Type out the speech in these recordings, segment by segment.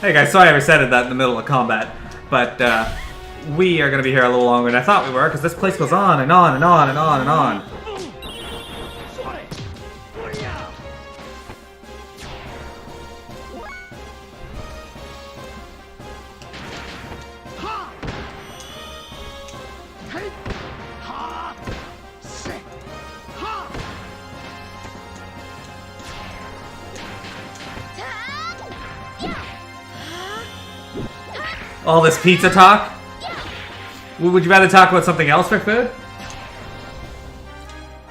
Hey guys, sorry I resetted that in the middle of combat, but we are going to be here a little longer than I thought we were, because this place goes on and on and on and on and on. All this pizza talk? Would you rather talk about something else for food?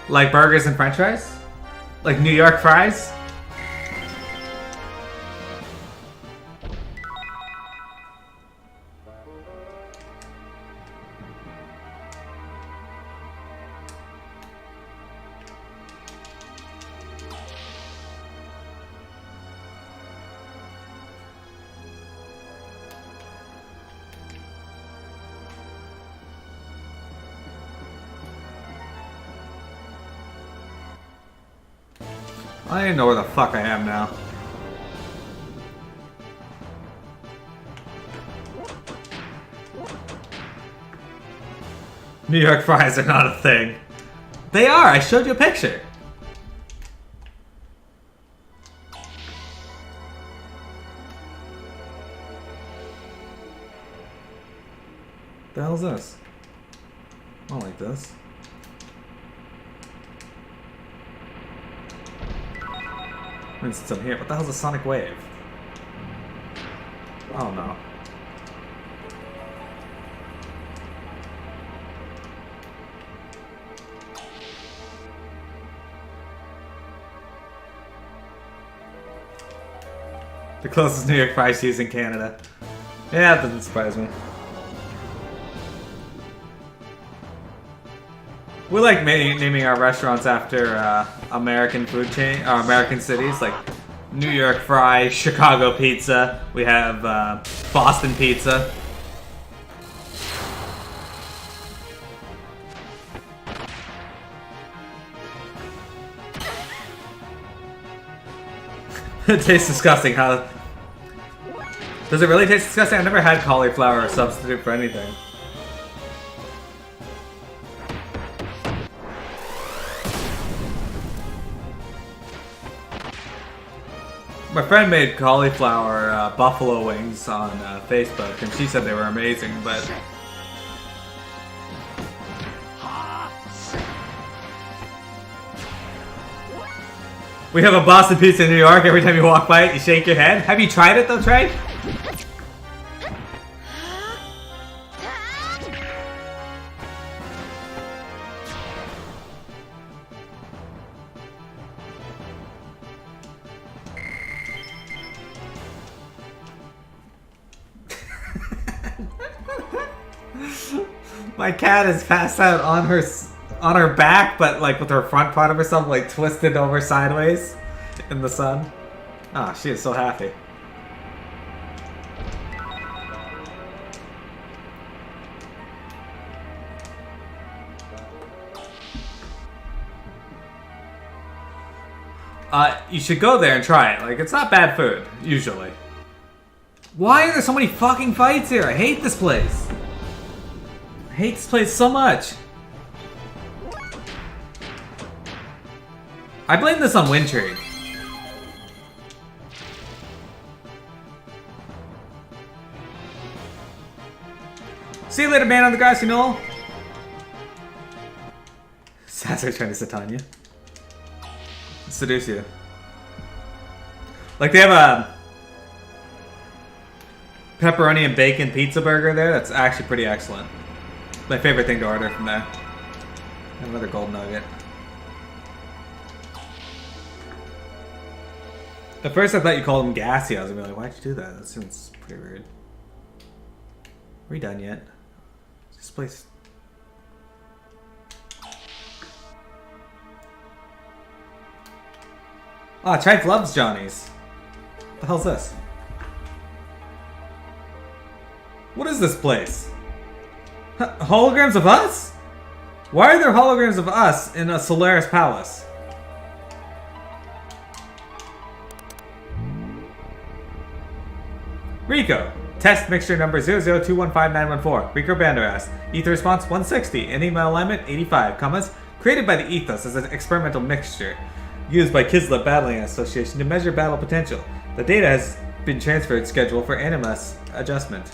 Like burgers and french fries? Like New York fries? I don't even know where the fuck I am now. New York fries are not a thing. They are! I showed you a picture. The hell's this? I don't like this. Since I'm here, what the hell's a sonic wave? Oh no. The closest New York fries used in Canada. Yeah, that doesn't surprise me. We like naming our restaurants after American food chain, or American cities, like New York Fry, Chicago Pizza. We have Boston Pizza. It tastes disgusting, huh? Does it really taste disgusting? I've never had cauliflower as a substitute for anything. My friend made cauliflower buffalo wings on Facebook, and she said they were amazing, but... We have a Boston Pizza in New York. Every time you walk by it, you shake your head. Have you tried it though, Trey? My cat is passed out on her back, but like with her front part of herself like twisted over sideways in the sun. Ah, she is so happy. You should go there and try it. Like, it's not bad food, usually. Why are there so many fucking fights here? I hate this place. I hate this place so much. I blame this on win trade. See you later, man on the grassy knoll. Sasser trying to sit on you. Seduce you. Like, they have a pepperoni and bacon pizza burger there. That's actually pretty excellent. My favorite thing to order from there. And another gold nugget. At first I thought you called them gassy. I was gonna be like, why'd you do that? That seems pretty weird. Are we done yet? This place... Ah, Trife loves Johnny's. What the hell's this? What is this place? Holograms of us? Why are there holograms of us in a Solaris Palace? Rico. Test mixture number 002159114. Rico Banderas. Ether response 160. Enigma alignment 85. Comments. Created by the Ethos as an experimental mixture. Used by Kislev Battling Association to measure battle potential. The data has been transferred schedule for animus adjustment.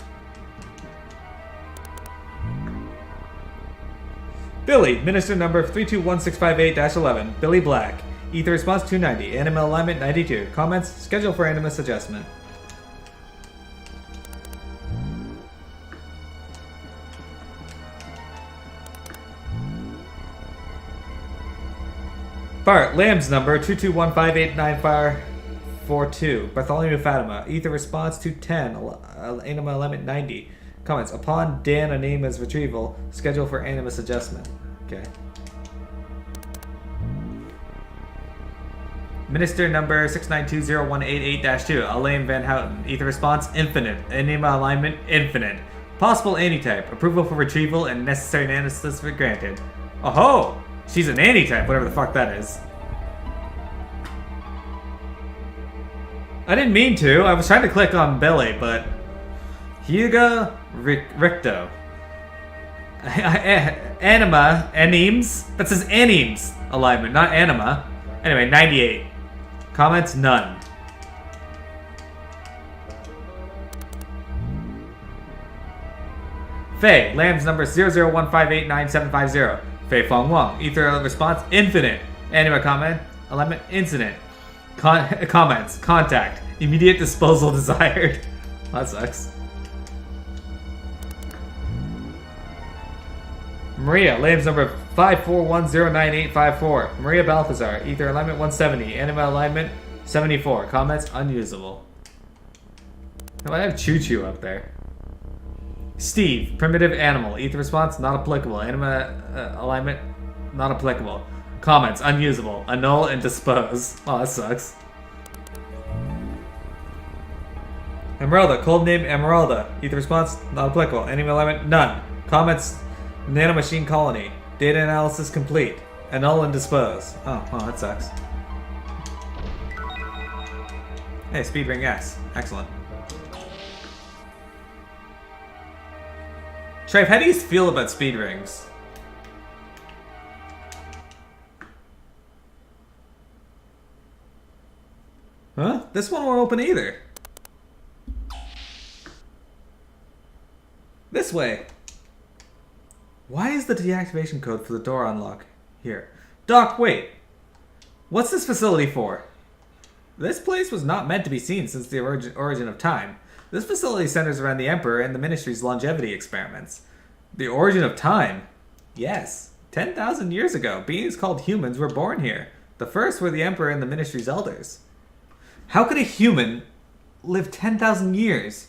Billy, Minister number 321658-11. Billy Black. Ether response 290. Anima alignment 92. Comments. Schedule for animus adjustment. Bart, Lamb's number 221589542. Bartholomew Fatima. Ether response 210. Anima alignment 90. Comments. Upon Dan Anima's retrieval, schedule for animus adjustment. Okay. Minister number 6920188-2. Elaine Van Houten. Ether response infinite. Anima alignment infinite. Possible antitype. Approval for retrieval and necessary analysis granted. Oh-ho! She's an anti-type, whatever the fuck that is. I didn't mean to. I was trying to click on Billy, but... Hugo Ricto. Anima. Animes. That says Animes alignment, not Anima. Anyway, 98. Comments? None. Faye. Lamb's number 001589750. Fei Fong Wong. Ether response infinite. Anima comment. Alignment incident. Comments. Contact. Immediate disposal desired. That sucks. Maria. Lamb's number 541098854. Maria Balthazar. Ether alignment 170. Anima alignment 74. Comments unusable. Oh, I have Choo Choo up there. Steve, primitive animal. Ether response, not applicable. Anima alignment, not applicable. Comments, unusable. Annul and dispose. Oh, that sucks. Emeralda, codename Emeralda. Ether response, not applicable. Anima alignment, none. Comments, nanomachine colony. Data analysis complete. Annul and dispose. Oh, that sucks. Hey, speed ring S. Excellent. Shrive, how do you feel about speed rings? Huh? This one won't open either. This way. Why is the deactivation code for the door unlock here? Doc, wait. What's this facility for? This place was not meant to be seen since the origin of time. This facility centers around the Emperor and the Ministry's longevity experiments. The origin of time? Yes. 10,000 years ago, beings called humans were born here. The first were the Emperor and the Ministry's elders. How could a human live 10,000 years?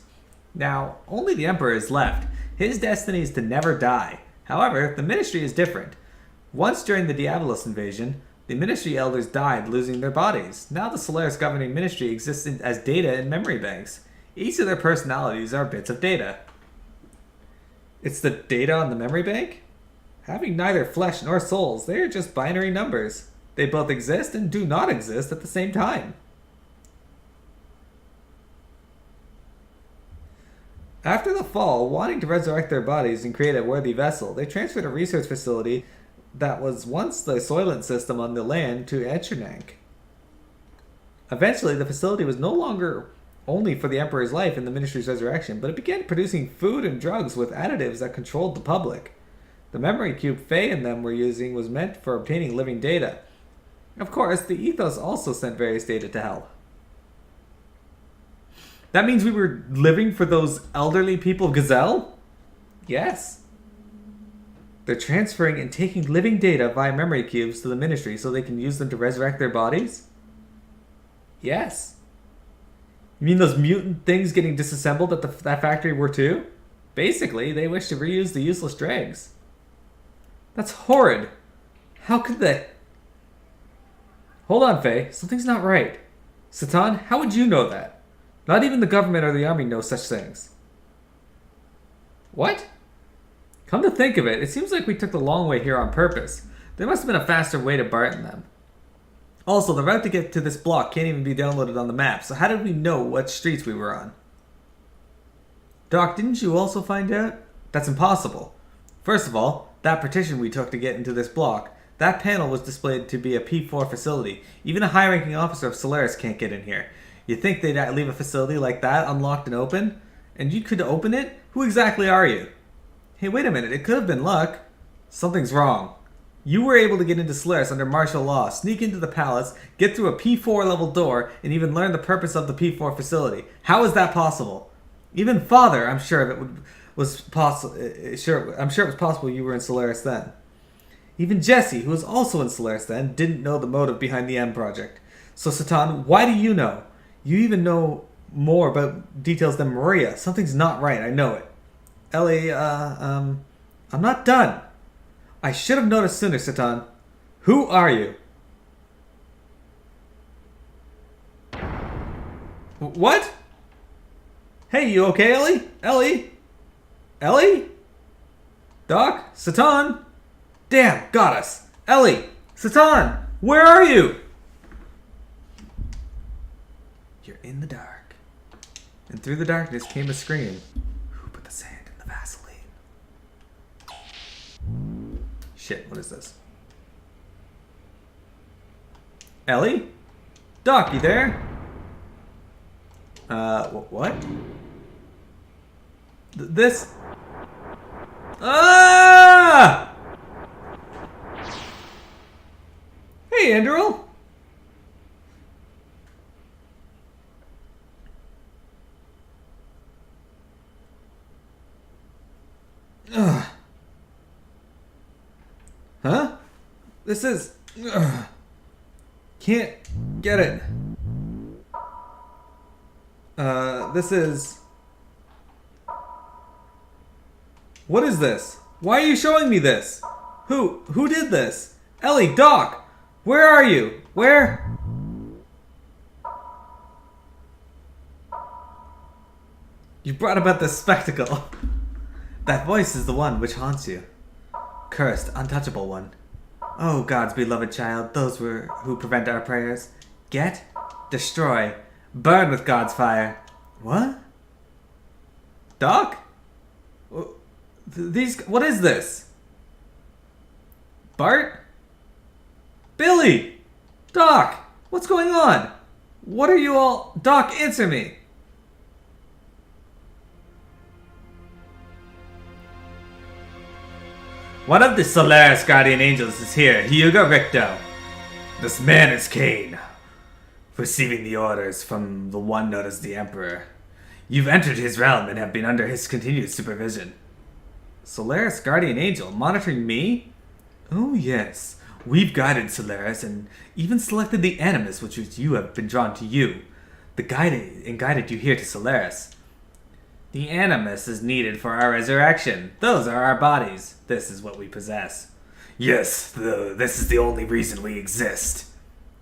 Now, only the Emperor is left. His destiny is to never die. However, the Ministry is different. Once during the Diabolos invasion, the Ministry elders died, losing their bodies. Now the Solaris governing Ministry exists as data in memory banks. Each of their personalities are bits of data. It's the data on the memory bank? Having neither flesh nor souls, they are just binary numbers. They both exist and do not exist at the same time. After the fall, wanting to resurrect their bodies and create a worthy vessel, they transferred a research facility that was once the Soylent system on the land to Echernank. Eventually, the facility was no longer only for the Emperor's life and the Ministry's resurrection, but it began producing food and drugs with additives that controlled the public. The memory cube Faye and them were using was meant for obtaining living data. Of course, the Ethos also sent various data to Hell. That means we were living for those elderly people of Gazelle? Yes. They're transferring and taking living data via memory cubes to the Ministry so they can use them to resurrect their bodies? Yes. You mean those mutant things getting disassembled at that factory were too? Basically, they wish to reuse the useless dregs. That's horrid. How could they? Hold on, Faye. Something's not right. Satan, how would you know that? Not even the government or the army know such things. What? Come to think of it, it seems like we took the long way here on purpose. There must have been a faster way to Barton them. Also, the route to get to this block can't even be downloaded on the map, so how did we know what streets we were on? Doc, didn't you also find out? That's impossible. First of all, that partition we took to get into this block, that panel was displayed to be a P4 facility. Even a high-ranking officer of Solaris can't get in here. You think they'd leave a facility like that unlocked and open? And you could open it? Who exactly are you? Hey, wait a minute, it could have been luck. Something's wrong. You were able to get into Solaris under martial law, sneak into the palace, get through a P4 level door, and even learn the purpose of the P4 facility. How is that possible? Even Father, I'm sure it was possible. I'm sure it was possible you were in Solaris then. Even Jesse, who was also in Solaris then, didn't know the motive behind the M project. So Satan, why do you know? You even know more about details than Maria. Something's not right, I know it. Ellie, I'm not done. I should have noticed sooner, Satan. Who are you? What? Hey, you okay, Ellie? Ellie? Ellie? Doc? Satan? Damn, got us. Ellie! Satan! Where are you? You're in the dark. And through the darkness came a scream. Who put the sand in the Vaseline? Shit, what is this? Ellie? Doc, you there? What? This... Ah! Hey, Andrew. Huh? This is... Can't get it. This is... What is this? Why are you showing me this? Who did this? Ellie, Doc! Where are you? Where? You brought about this spectacle. That voice is the one which haunts you. Cursed, untouchable one. Oh, God's beloved child, those who prevent our prayers. Get, destroy, burn with God's fire. What? Doc? What is this? Bart? Billy! Doc! What's going on? What are you all... Doc, answer me! One of the Solaris Guardian Angels is here, Hugo Ricto. This man is Cain, receiving the orders from the one known as the Emperor. You've entered his realm and have been under his continued supervision. Solaris Guardian Angel monitoring me? Oh yes. We've guided Solaris and even selected the Animus which you have been drawn to you. Guided you here to Solaris. The Animus is needed for our resurrection. Those are our bodies. This is what we possess. Yes, this is the only reason we exist.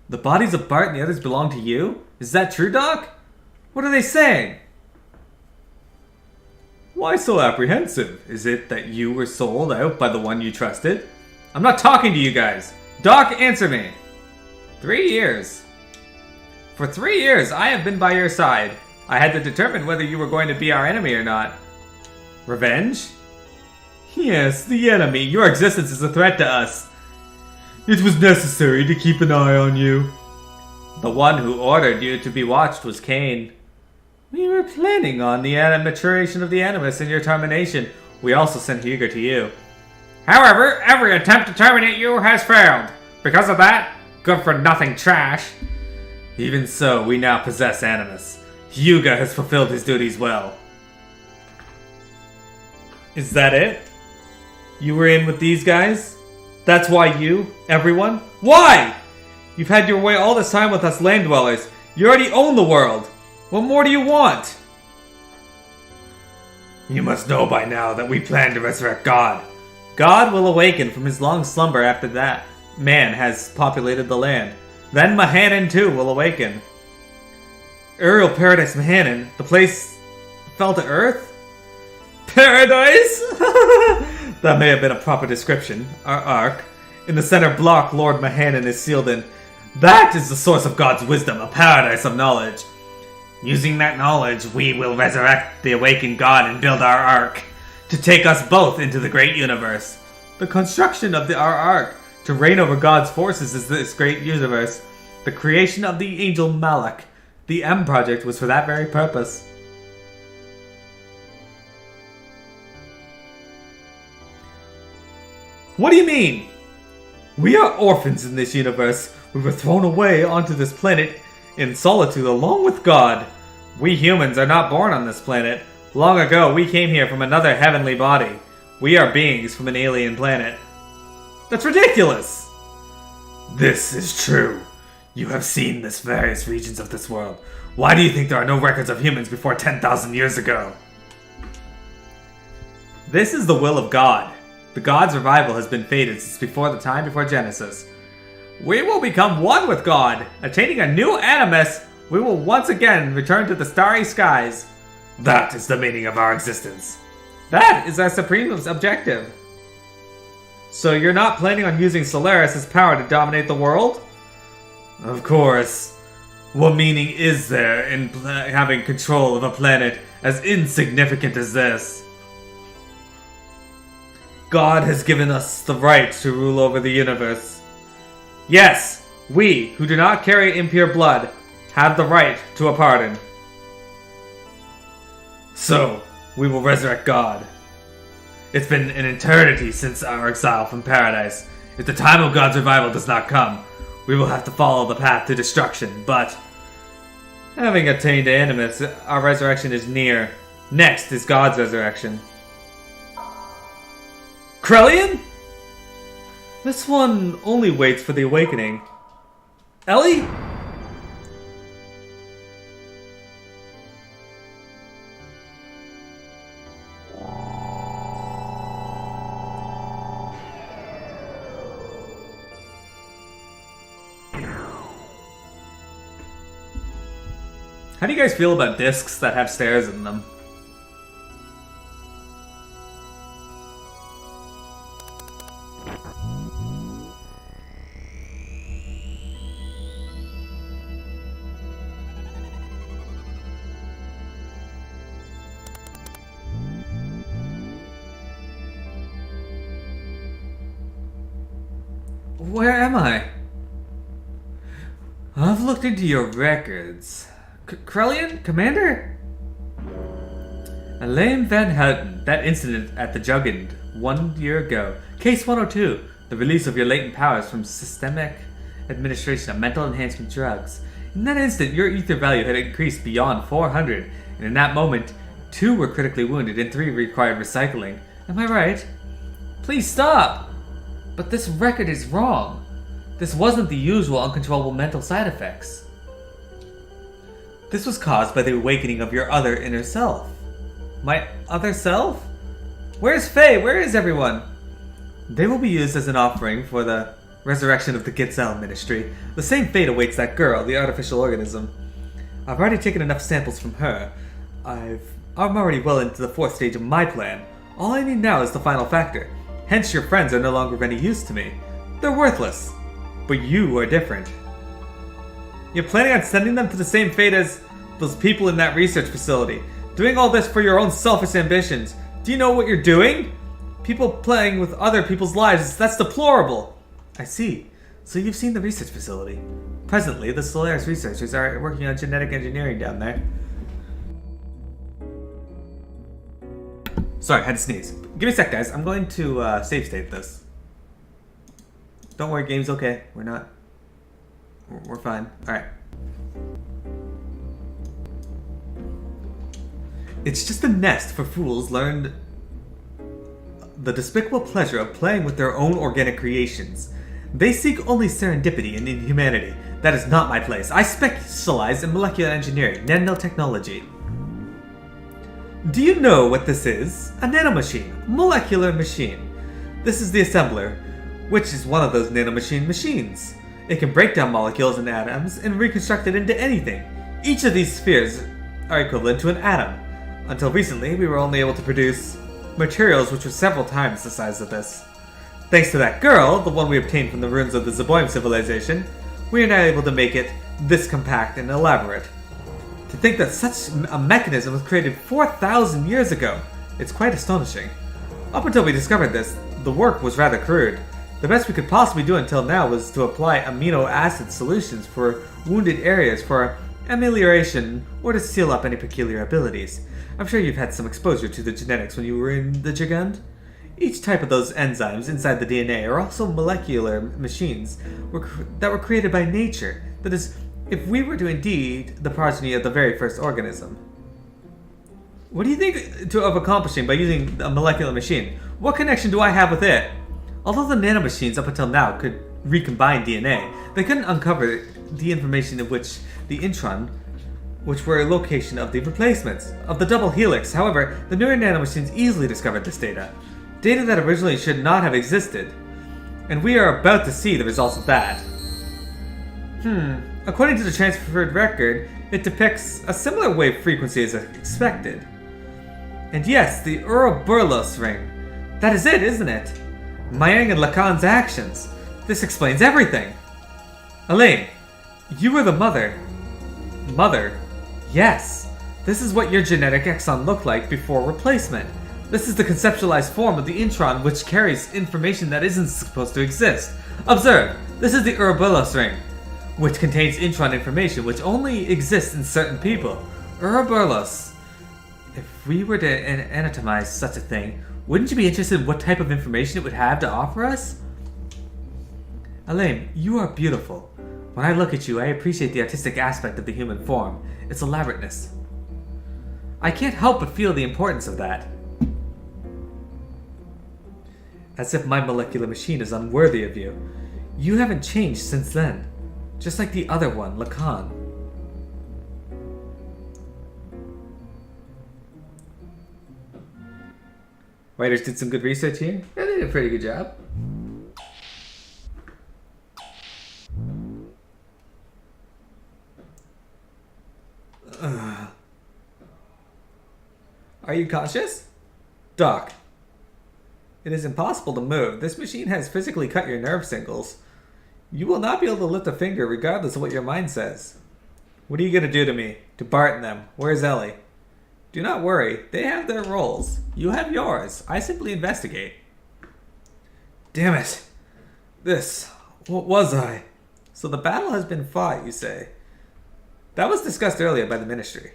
The bodies of Bart and the others belong to you? Is that true, Doc? What are they saying? Why so apprehensive? Is it that you were sold out by the one you trusted? I'm not talking to you guys. Doc, answer me. 3 years. For 3 years, I have been by your side. I had to determine whether you were going to be our enemy or not. Revenge? Yes, the enemy. Your existence is a threat to us. It was necessary to keep an eye on you. The one who ordered you to be watched was Cain. We were planning on the maturation of the Animus and your termination. We also sent Hugo to you. However, every attempt to terminate you has failed. Because of that, good-for-nothing trash. Even so, we now possess Animus. Hugo has fulfilled his duties well. Is that it? You were in with these guys? That's why you, everyone? Why? You've had your way all this time with us land dwellers. You already own the world. What more do you want? You must know by now that we plan to resurrect God. God will awaken from his long slumber after that man has populated the land. Then Mahanan too will awaken. Aerial Paradise Mahanan, the place fell to earth? Paradise? That may have been a proper description. Our ark. In the center block, Lord Mahanan is sealed in. That is the source of God's wisdom, a paradise of knowledge. Using that knowledge, we will resurrect the awakened god and build our ark to take us both into the great universe. The construction of our ark to reign over God's forces is this great universe. The creation of the angel Malak, the M project, was for that very purpose. What do you mean? We are orphans in this universe. We were thrown away onto this planet in solitude along with God. We humans are not born on this planet. Long ago, we came here from another heavenly body. We are beings from an alien planet. That's ridiculous! This is true. You have seen this various regions of this world. Why do you think there are no records of humans before 10,000 years ago? This is the will of God. The God's revival has been fated since before the time before Genesis. We will become one with God. Attaining a new animus, we will once again return to the starry skies. That is the meaning of our existence. That is our supreme objective. So you're not planning on using Solaris' power to dominate the world? Of course. What meaning is there in having control of a planet as insignificant as this? God has given us the right to rule over the universe. Yes, we, who do not carry impure blood, have the right to a pardon. So, we will resurrect God. It's been an eternity since our exile from paradise. If the time of God's revival does not come, we will have to follow the path to destruction, but having attained Animus, our resurrection is near. Next is God's resurrection. Krellian? This one only waits for the awakening. Ellie? How do you guys feel about discs that have stairs in them? Where am I? I've looked into your records. Krellian? Commander? Elaine Van Houten, that incident at the Jugend 1 year ago. Case 102, the release of your latent powers from systemic administration of mental enhancement drugs. In that instant, your ether value had increased beyond 400, and in that moment, 2 were critically wounded and 3 required recycling. Am I right? Please stop! But this record is wrong. This wasn't the usual uncontrollable mental side effects. This was caused by the awakening of your other inner self. My other self? Where's Faye? Where is everyone? They will be used as an offering for the resurrection of the Gitzel ministry. The same fate awaits that girl, the artificial organism. I've already taken enough samples from her. I'm already well into the 4th stage of my plan. All I need now is the final factor. Hence your friends are no longer of any use to me. They're worthless. But you are different. You're planning on sending them to the same fate as those people in that research facility. Doing all this for your own selfish ambitions. Do you know what you're doing? People playing with other people's lives, that's deplorable. I see. So you've seen the research facility. Presently, the Solaris researchers are working on genetic engineering down there. Sorry, I had to sneeze. Give me a sec, guys. I'm going to save state this. Don't worry, game's okay. We're fine. Alright. It's just a nest for fools learned the despicable pleasure of playing with their own organic creations. They seek only serendipity and inhumanity. That is not my place. I specialize in molecular engineering, nanotechnology. Do you know what this is? A nanomachine. Molecular machine. This is the assembler, which is one of those nanomachine machines. It can break down molecules and atoms and reconstruct it into anything. Each of these spheres are equivalent to an atom. Until recently, we were only able to produce materials which were several times the size of this. Thanks to that girl, the one we obtained from the ruins of the Zeboim civilization, we are now able to make it this compact and elaborate. To think that such a mechanism was created 4,000 years ago. It's quite astonishing. Up until we discovered this, the work was rather crude. The best we could possibly do until now was to apply amino acid solutions for wounded areas for amelioration or to seal up any peculiar abilities. I'm sure you've had some exposure to the genetics when you were in the Gigant. Each type of those enzymes inside the DNA are also molecular machines that were created by nature. That is, if we were to indeed the progeny of the very first organism. What do you think of accomplishing by using a molecular machine? What connection do I have with it? Although the nanomachines up until now could recombine DNA, they couldn't uncover the information of which the intron, which were a location of the replacements, of the double helix. However, the newer nanomachines easily discovered this data. Data that originally should not have existed. And we are about to see the results of that. According to the transferred record, it depicts a similar wave frequency as expected. And yes, the Ouroboros ring. That is it, isn't it? Mayang and Lacan's actions. This explains everything. Elaine, you were the mother. Mother? Yes. This is what your genetic exon looked like before replacement. This is the conceptualized form of the intron which carries information that isn't supposed to exist. Observe, this is the Ouroboros ring, which contains intron information which only exists in certain people. Ouroboros. If we were to anatomize such a thing, wouldn't you be interested in what type of information it would have to offer us? Elaine, you are beautiful. When I look at you, I appreciate the artistic aspect of the human form, its elaborateness. I can't help but feel the importance of that. As if my molecular machine is unworthy of you. You haven't changed since then. Just like the other one, Lacan. Writers did some good research here. Yeah, they did a pretty good job. Are you conscious? Doc. It is impossible to move. This machine has physically cut your nerve signals. You will not be able to lift a finger regardless of what your mind says. What are you going to do to me? To Bart and them. Where's Ellie? Do not worry. They have their roles. You have yours. I simply investigate. Damn it. What was I? So the battle has been fought, you say? That was discussed earlier by the Ministry.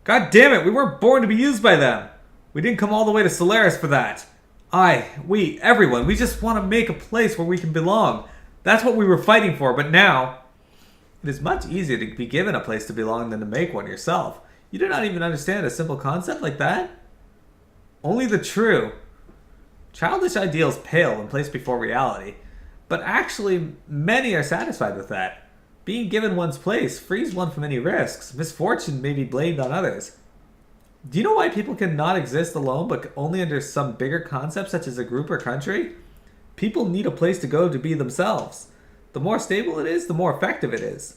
God damn it, we weren't born to be used by them. We didn't come all the way to Solaris for that. Everyone, we just want to make a place where we can belong. That's what we were fighting for, but now... It is much easier to be given a place to belong than to make one yourself. You do not even understand a simple concept like that? Only the true. Childish ideals pale when placed before reality. But actually, many are satisfied with that. Being given one's place frees one from any risks. Misfortune may be blamed on others. Do you know why people cannot exist alone but only under some bigger concept such as a group or country? People need a place to go to be themselves. The more stable it is, the more effective it is.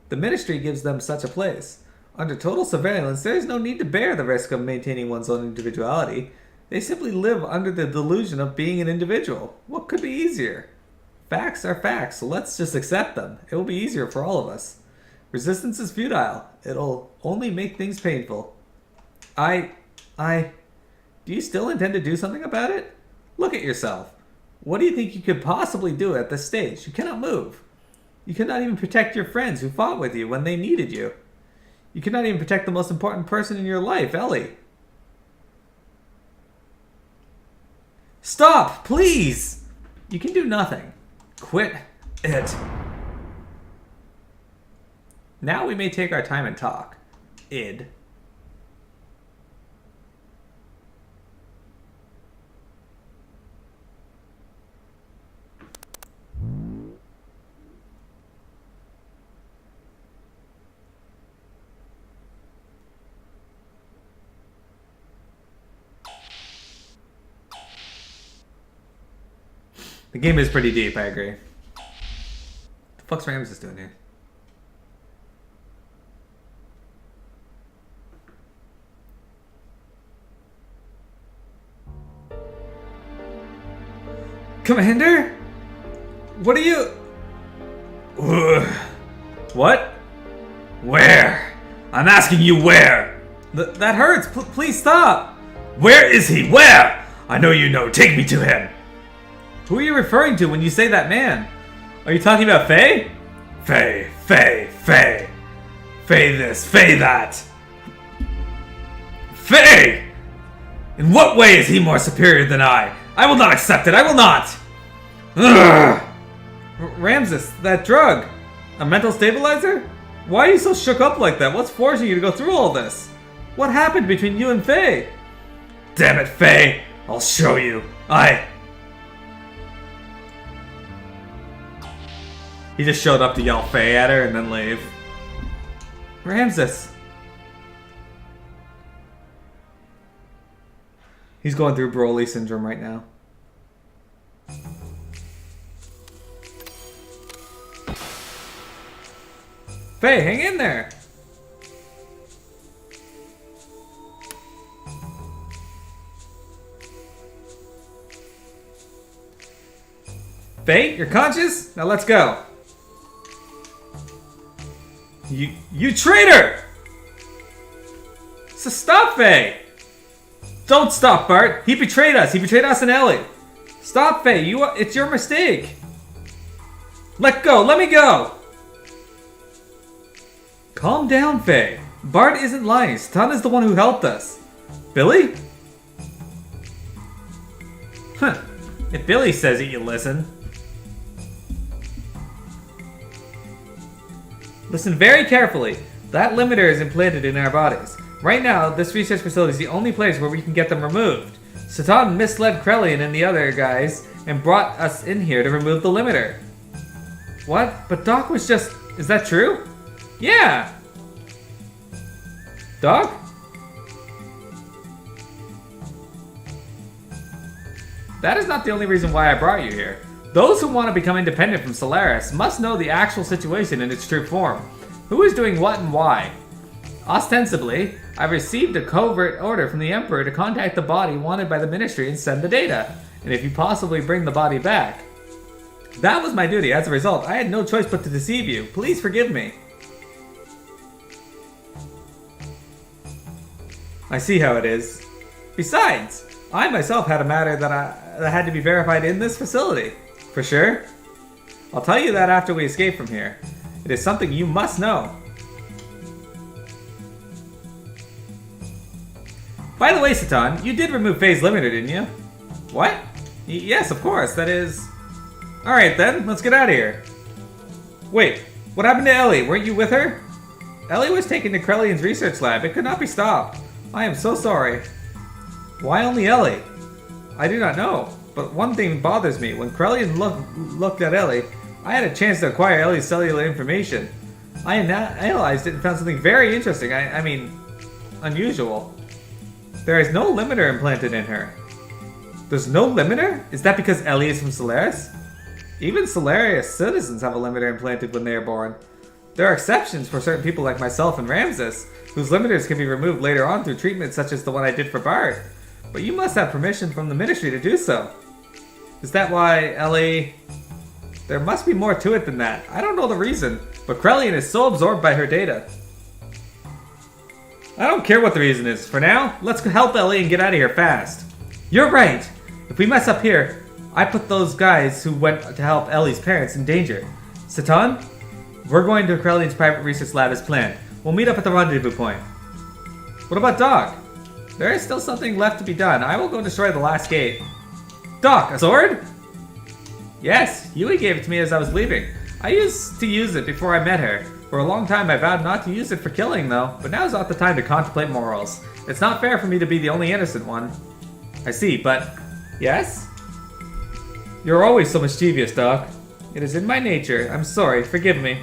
The Ministry gives them such a place. Under total surveillance, there is no need to bear the risk of maintaining one's own individuality. They simply live under the delusion of being an individual. What could be easier? Facts are facts, so let's just accept them. It will be easier for all of us. Resistance is futile. It'll only make things painful. Do you still intend to do something about it? Look at yourself. What do you think you could possibly do at this stage? You cannot move. You cannot even protect your friends who fought with you when they needed you. You cannot even protect the most important person in your life, Ellie. Stop, please! You can do nothing. Quit it. Now we may take our time and talk. Id. The game is pretty deep, I agree. The fuck's Ramses doing here? Commander? What are you... Ugh. What? Where? I'm asking you where? That hurts. Please stop. Where is he? Where? I know you know. Take me to him. Who are you referring to when you say that man? Are you talking about Faye? Faye. Faye this, Faye that. Faye! In what way is he more superior than I? I will not accept it. I will not. Ugh. Ramses, that drug. A mental stabilizer? Why are you so shook up like that? What's forcing you to go through all this? What happened between you and Faye? Damn it, Faye! I'll show you. He just showed up to yell Faye at her and then leave. Ramses. He's going through Broly syndrome right now. Faye, hang in there! Faye, you're conscious? Now let's go. You traitor! So stop, Faye! Don't stop, Bart! He betrayed us! He betrayed us and Ellie! Stop, Faye! It's your mistake! Let go! Let me go! Calm down, Faye. Bart isn't lying. Satan is the one who helped us. Billy? Huh. If Billy says it, you listen. Listen very carefully. That limiter is implanted in our bodies. Right now, this research facility is the only place where we can get them removed. Satan misled Krellian and the other guys and brought us in here to remove the limiter. What? But Doc was just... Is that true? Yeah! Doc? That is not the only reason why I brought you here. Those who want to become independent from Solaris must know the actual situation in its true form. Who is doing what and why? Ostensibly, I've received a covert order from the Emperor to contact the body wanted by the Ministry and send the data. And if you possibly bring the body back. That was my duty. As a result, I had no choice but to deceive you. Please forgive me. I see how it is. Besides, I myself had a matter that had to be verified in this facility. For sure? I'll tell you that after we escape from here. It is something you must know. By the way, Satan, you did remove Faye's limiter, didn't you? What? Yes, of course. That is... Alright then, let's get out of here. Wait, what happened to Ellie? Weren't you with her? Ellie was taken to Krellian's research lab. It could not be stopped. I am so sorry. Why only Ellie? I do not know, but one thing bothers me. When Krellian looked at Ellie, I had a chance to acquire Ellie's cellular information. I analyzed it and found something very interesting. I mean, unusual. There is no limiter implanted in her. There's no limiter? Is that because Ellie is from Solaris? Even Solaris citizens have a limiter implanted when they are born. There are exceptions for certain people like myself and Ramses, whose limiters can be removed later on through treatment such as the one I did for Bart. But you must have permission from the Ministry to do so. Is that why, Ellie... There must be more to it than that. I don't know the reason, but Krellian is so absorbed by her data. I don't care what the reason is. For now, let's help Ellie and get out of here fast. You're right. If we mess up here, I put those guys who went to help Ellie's parents in danger. Satan, we're going to Krellian's private research lab as planned. We'll meet up at the rendezvous point. What about Doc? There is still something left to be done. I will go destroy the last gate. Doc, a sword? Yes, Yui gave it to me as I was leaving. I used to use it before I met her. For a long time I vowed not to use it for killing though, but now is not the time to contemplate morals. It's not fair for me to be the only innocent one. I see, but... Yes? You're always so mischievous, Doc. It is in my nature. I'm sorry, forgive me.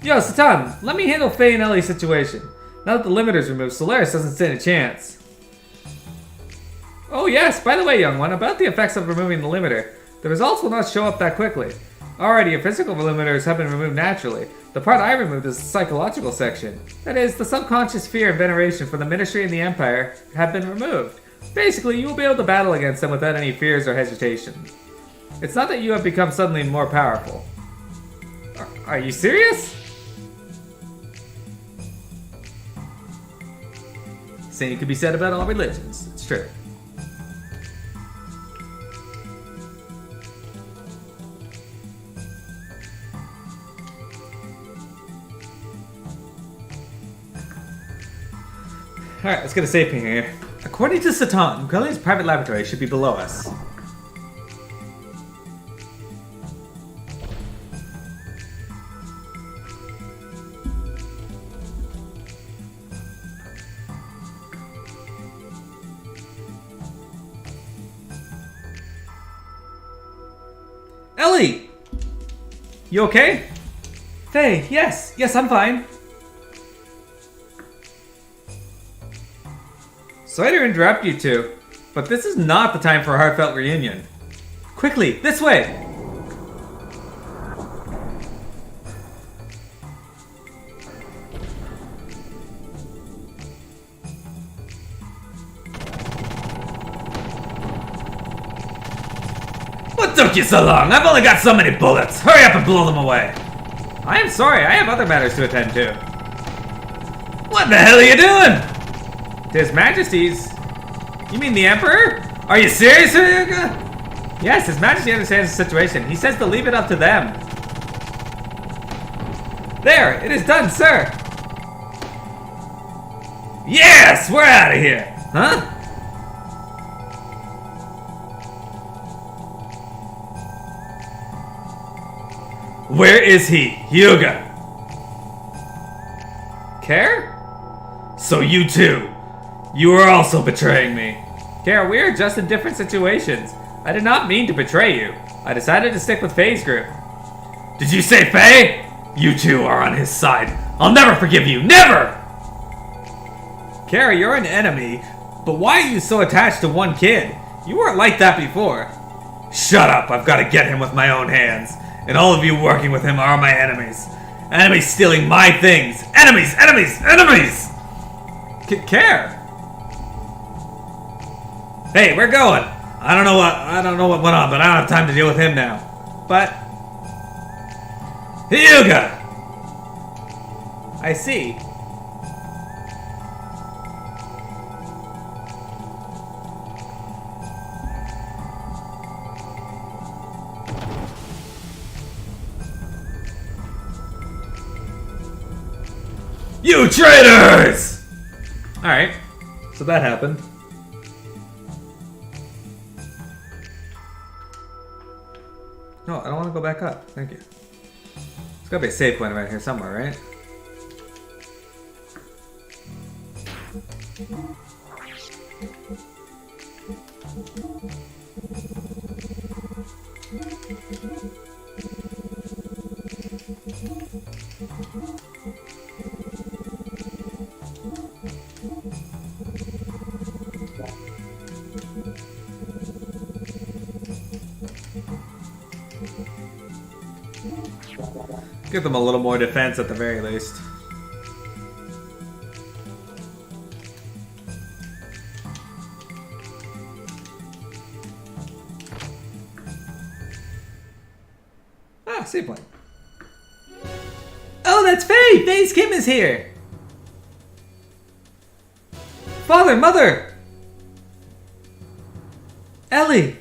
Yo, Satan, let me handle Faye and Ellie's situation. Now that the limiter's removed, Solaris doesn't stand a chance. Oh yes, by the way, young one, about the effects of removing the limiter. The results will not show up that quickly. Already, your physical limiters have been removed naturally. The part I removed is the psychological section. That is, the subconscious fear and veneration for the Ministry and the Empire have been removed. Basically, you will be able to battle against them without any fears or hesitation. It's not that you have become suddenly more powerful. Are you serious? Same could be said about all religions. It's true. Alright, let's get a safe thing here. According to Satan, Gulli's private laboratory should be below us. Ellie! You okay? Faye, yes. Yes, I'm fine. Sorry to interrupt you two, but this is not the time for a heartfelt reunion. Quickly, this way! What took you so long? I've only got so many bullets. Hurry up and blow them away. I am sorry, I have other matters to attend to. What the hell are you doing? His Majesty's... You mean the Emperor? Are you serious, Ryuga? Yes, His Majesty understands the situation. He says to leave it up to them. There, it is done, sir. Yes, we're out of here. Huh? Where is he, Hyuga? Care? So you too. You are also betraying me. Care, we are just in different situations. I did not mean to betray you. I decided to stick with Faye's group. Did you say Faye? You two are on his side. I'll never forgive you. Never! Care, you're an enemy, but why are you so attached to one kid? You weren't like that before. Shut up. I've got to get him with my own hands. And all of you working with him are my enemies. Enemies stealing my things. Enemies! Enemies! Enemies! Care! Hey, we're going. I don't know what went on, but I don't have time to deal with him now. But... Hyuga! I see. You traitors! Alright, so that happened. No, I don't want to go back up. Thank you. There's gotta be a save point right here somewhere, right? Give them a little more defense at the very least. Ah, save point. Oh, that's Faye! Faye's Kim is here! Father, Mother! Ellie!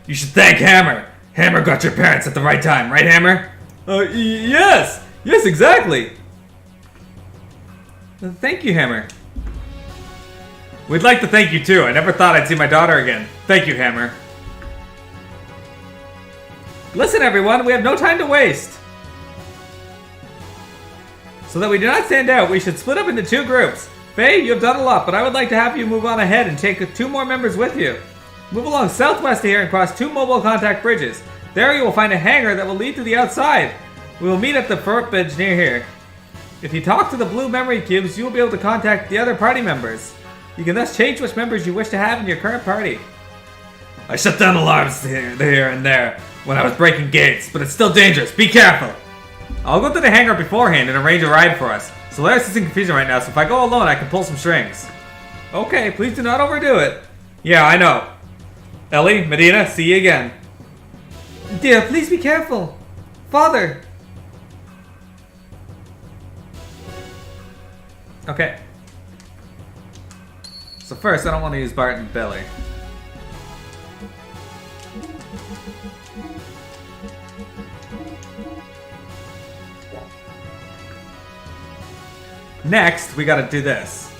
You should thank Hammer. Hammer got your parents at the right time, right, Hammer? Yes! Yes, exactly! Thank you, Hammer. We'd like to thank you too. I never thought I'd see my daughter again. Thank you, Hammer. Listen, everyone, we have no time to waste. So that we do not stand out, we should split up into two groups. Faye, you have done a lot, but I would like to have you move on ahead and take 2 more members with you. Move along southwest here and cross 2 mobile contact bridges. There you will find a hangar that will lead to the outside. We will meet at the footbridge near here. If you talk to the blue memory cubes, you will be able to contact the other party members. You can thus change which members you wish to have in your current party. I shut down alarms here and there when I was breaking gates, but it's still dangerous. Be careful. I'll go to the hangar beforehand and arrange a ride for us. Solaris is in confusion right now, so if I go alone, I can pull some strings. Okay, please do not overdo it. Yeah, I know. Ellie, Medina, see you again. Dear, please be careful. Father. Okay. So first, I don't want to use Bart and Billy. Next, we gotta do this.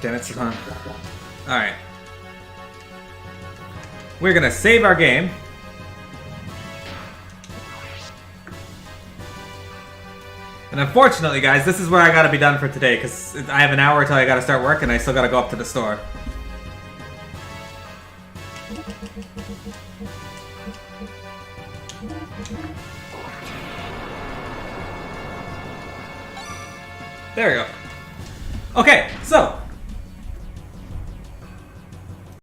Damn it, Sahan. Alright. We're gonna save our game. And unfortunately, guys, this is where I gotta be done for today, because I have an hour until I gotta start work, and I still gotta go up to the store. There we go. Okay, so